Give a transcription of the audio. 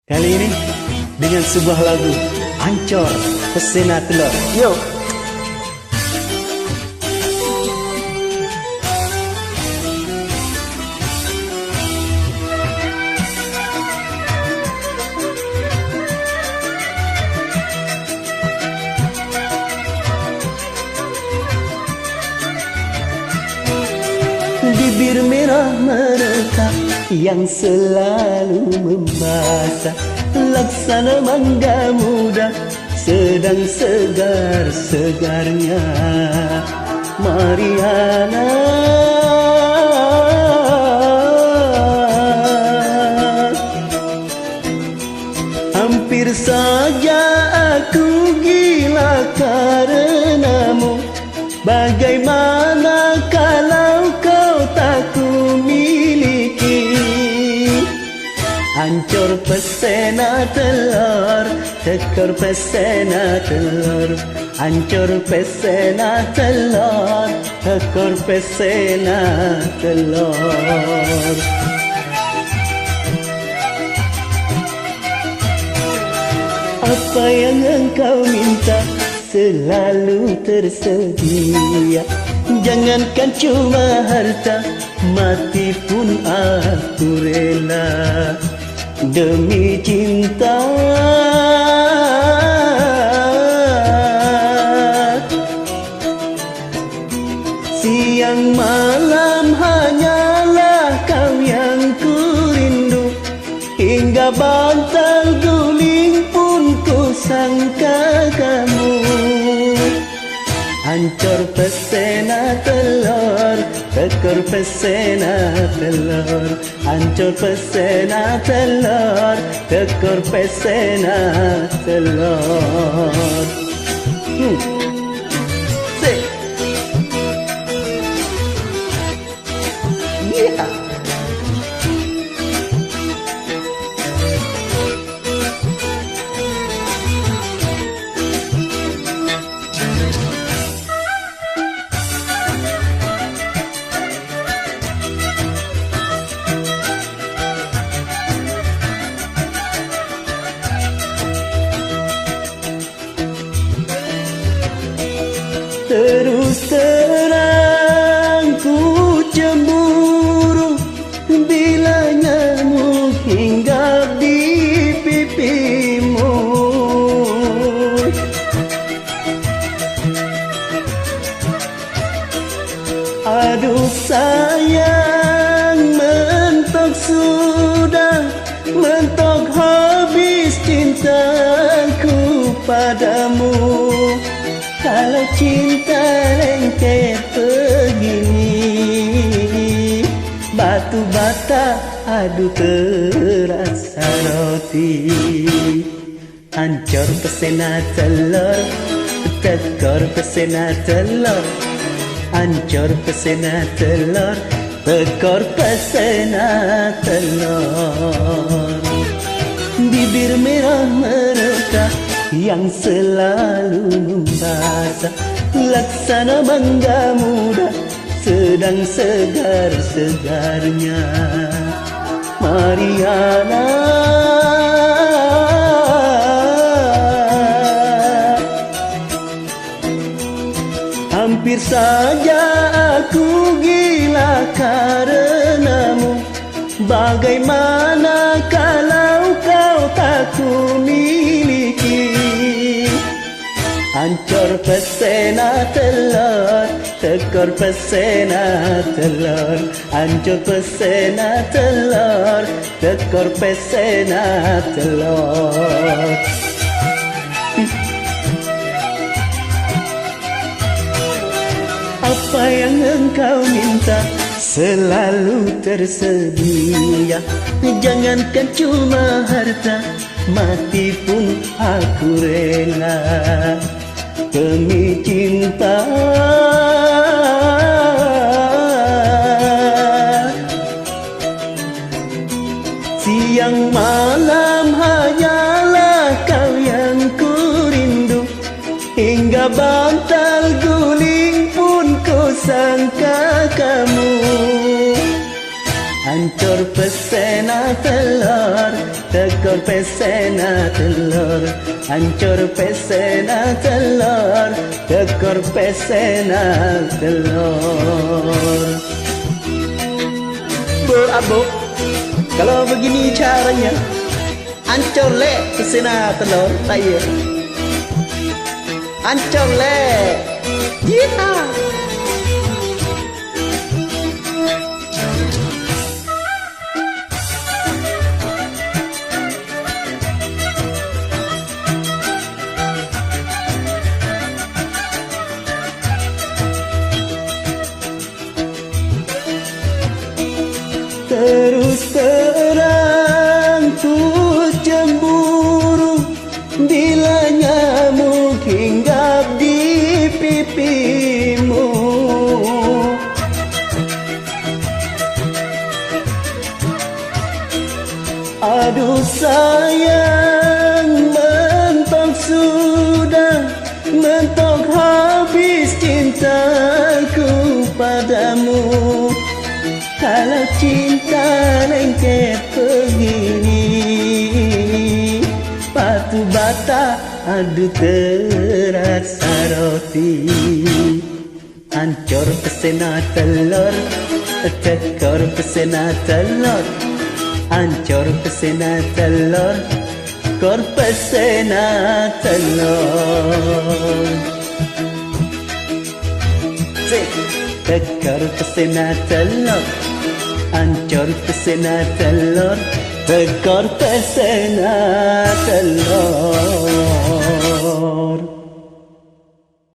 Kali ini dengan sebuah lagu Ancor Pesena Telur. Yo. Bibir merah mereka yang selalu membasah, laksana mangga muda sedang segar-segarnya. Mariana, hampir saja aku gila karenamu. Bagaimana kalau kau tak ku miliki? Ancor pesena telur, tekor pesena telur. Ancor pesena telur, tekor pesena telur. Apa yang engkau minta selalu tersedia. Jangankan cuma harta, mati pun aku rela demi cinta. Siang malam hanyalah kau yang ku rindu, hingga bantal guling pun ku sangka kamu. Ancor pesena telur, tekor pesena telur. Ancor pesena telur, tekor pesena telur. Say. Yeah. Terus terang ku cemburu bila nyamuk hinggap di pipimu. Aduh sayang, mentok sudah, mentok habis cintaku padamu. Kalau cinta lengket begini, batu bata aduh terasa roti. Ancor pesena telur, tekor pesena telur. Ancor pesena telur, tekor pesena telur. Bibir merah mereka yang selalu membasah, laksana mangga muda sedang segar-segarnya. Mariana, hampir saja aku gila karenamu. Bagaimana kalau kau tak ku miliki? Ancor pesena telur, tekor pesena telur. Ancor pesena telur, tekor pesena telur. Apa yang engkau minta selalu tersedia. Jangankan cuma harta, mati pun aku rela demi cinta. Siang malam hanyalah kau yang ku rindu, hingga bantal guling pun ku sangka kamu. Ancor pesena telur, tekor pesena telur, ancur pesena telur, tekor pesena telur. Bu abu, kalau begini caranya, ancur le pesena telur saya. Ancur le, yeah. Terus terang ku cemburu bila nyamuk hinggap di pipimu. Aduh sayang, mentok sudah, mentok habis cintaku padamu. Kalau cinta lengket begini, batu bata aduh terasa roti. Ancur pesena telur, tekor pesena telur, ancur pesena telur, kor pesena telur. Tekor pesena telur, ancur pesena telur, tekor pesena telur.